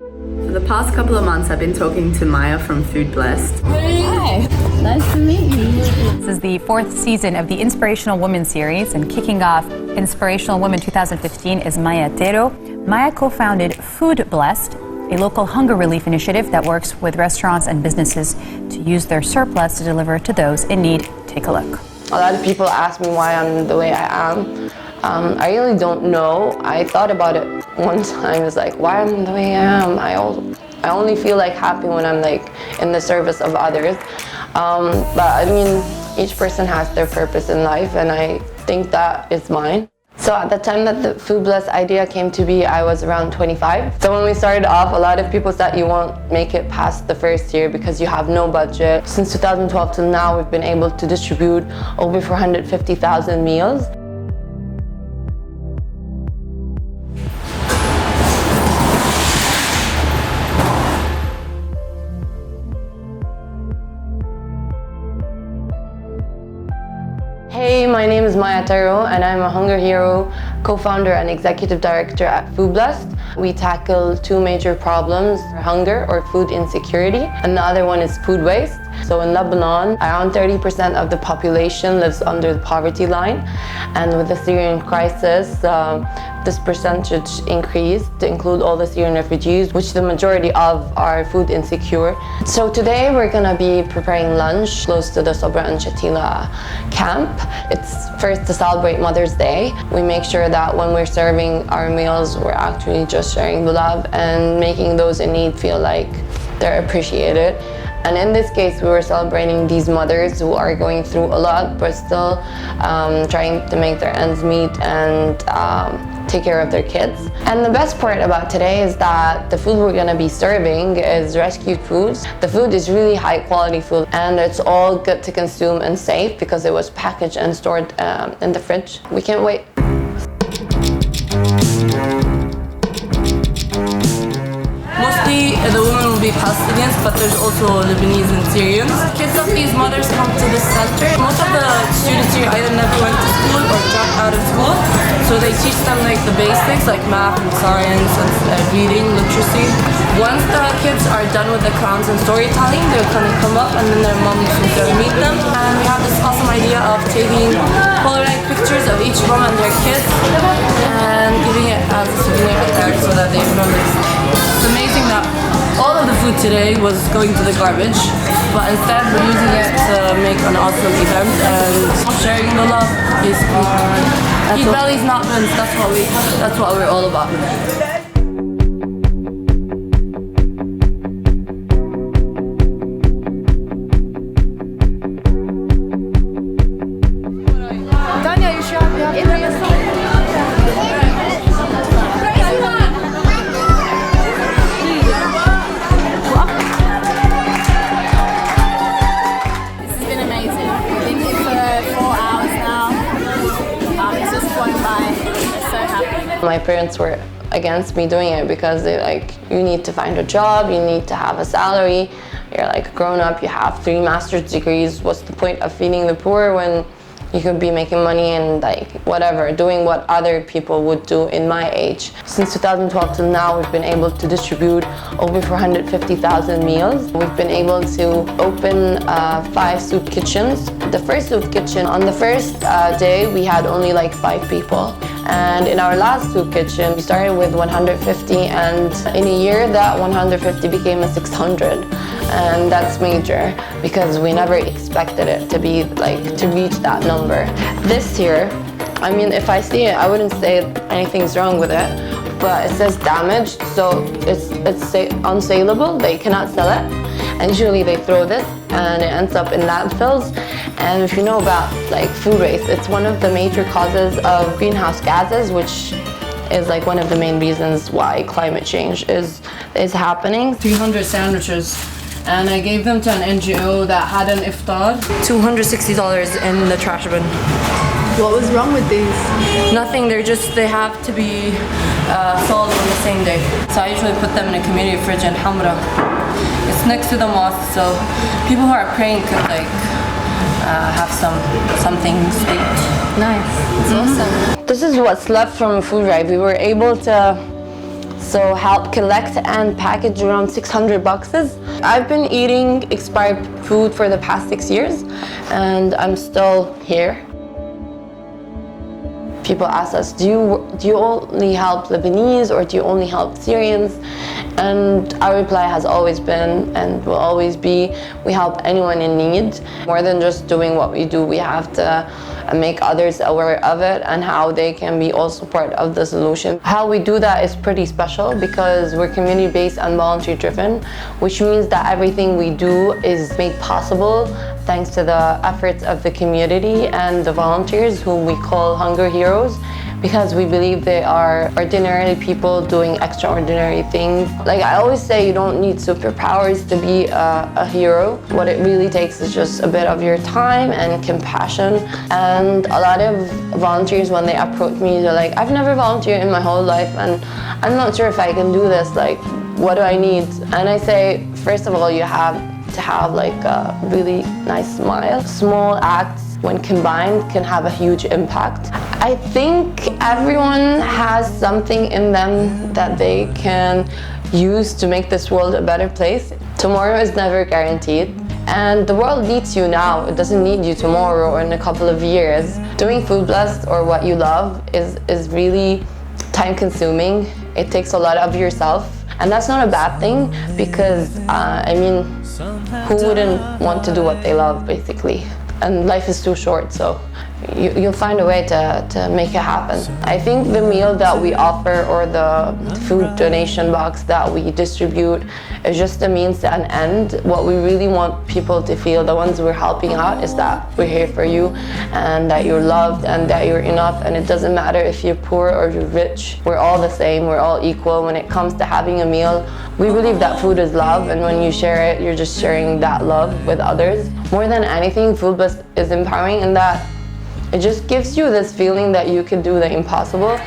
For the past couple of months, I've been talking to Maya from FoodBlessed. Hi, nice to meet you. This is the 4th season of the Inspirational Women series, and kicking off Inspirational Women 2015 is Maya Tero. Maya co-founded FoodBlessed, a local hunger relief initiative that works with restaurants and businesses to use their surplus to deliver to those in need. Take a look. A lot of people ask me why I'm the way I am. I really don't know. I thought about it one time. It's like, why I'm the way I am. I only feel like happy when I'm like in the service of others. But I mean, each person has their purpose in life, and I think that is mine. So at the time that the FoodBlessed idea came to be, I was around 25. So when we started off, a lot of people said you won't make it past the first year because you have no budget. Since 2012 till now, we've been able to distribute over 450,000 meals. Hey, my name is Maya Tero, and I'm a Hunger Hero, co-founder and executive director at FoodBlessed. We tackle two major problems: hunger or food insecurity, and the other one is food waste. So in Lebanon, around 30% of the population lives under the poverty line, and with the Syrian crisis, this percentage increased to include all the Syrian refugees, which the majority of are food insecure. So today we're gonna be preparing lunch close to the Sabra and Shatila camp. It's first to celebrate Mother's Day. We make sure that when we're serving our meals, we're actually just sharing the love and making those in need feel like they're appreciated. And in this case, we were celebrating these mothers who are going through a lot, but still trying to make their ends meet and take care of their kids. And the best part about today is that the food we're gonna be serving is rescued foods. The food is really high quality food, and it's all good to consume and safe because it was packaged and stored in the fridge. We can't wait. Mostly the women will be Palestinians, but there's also Lebanese and Syrians. Kids of these mothers come to this center. Most of the students here either never went to school or dropped out of school, so they teach them like the basics like math and science and reading, literacy. Once the kids are done with the crowns and storytelling, they'll kind of come up and then their moms will go meet them. And we have this awesome idea of taking Polaroid pictures of each mom and their kids and giving it as a souvenir there so that they remember. It's amazing that all of the food today was going to the garbage, but instead we're using it to make an awesome event and sharing the love, basically. Eat bellies, not rinsed. That's what we're all about. My parents were against me doing it because they're like, you need to find a job, you need to have a salary, you're like a grown up, you have 3 master's degrees, what's the point of feeding the poor when you could be making money and like whatever, doing what other people would do in my age. Since 2012 till now, we've been able to distribute over 450,000 meals. We've been able to open 5 soup kitchens. The first soup kitchen, on the first day, we had only like 5 people. And in our last soup kitchen, we started with 150, and in a year that 150 became a 600. And that's major because we never expected it to be like, to reach that number. This here, I mean, if I see it, I wouldn't say anything's wrong with it, but it says damaged, so it's unsaleable, they cannot sell it. And usually they throw this and it ends up in landfills. And if you know about like food waste, it's one of the major causes of greenhouse gases, which is like one of the main reasons why climate change is happening. 300 sandwiches, and I gave them to an NGO that had an Iftar. $260 in the trash bin. What was wrong with these? Nothing, they have to be sold on the same day. So I usually put them in a community fridge in Hamra. It's next to the mosque, so people who are praying could like have something to eat. Nice, it's awesome. This is what's left from a food drive. We were able to So help collect and package around 600 boxes. I've been eating expired food for the past 6 years, and I'm still here. People ask us, do you only help Lebanese or do you only help Syrians? And our reply has always been and will always be, we help anyone in need. More than just doing what we do, we have to make others aware of it and how they can be also part of the solution. How we do that is pretty special because we're community-based and voluntary-driven, which means that everything we do is made possible thanks to the efforts of the community and the volunteers whom we call Hunger Heroes, because we believe they are ordinary people doing extraordinary things. Like I always say, you don't need superpowers to be a hero. What it really takes is just a bit of your time and compassion. And a lot of volunteers, when they approach me, they're like, I've never volunteered in my whole life and I'm not sure if I can do this. Like, what do I need? And I say, first of all, you have to have like a really nice smile. Small acts, when combined, can have a huge impact. I think everyone has something in them that they can use to make this world a better place. Tomorrow is never guaranteed, and the world needs you now. It doesn't need you tomorrow or in a couple of years. Doing FoodBlessed or what you love is really time-consuming. It takes a lot of yourself, and that's not a bad thing because, I mean, who wouldn't want to do what they love, basically? And life is too short, so you'll find a way to make it happen. I think the meal that we offer or the food donation box that we distribute is just a means to an end. What we really want people to feel, the ones we're helping out, is that we're here for you and that you're loved and that you're enough, and it doesn't matter if you're poor or you're rich. We're all the same, we're all equal when it comes to having a meal. We believe that food is love, and when you share it, you're just sharing that love with others. More than anything, FoodBlessed is empowering in that it just gives you this feeling that you can do the impossible.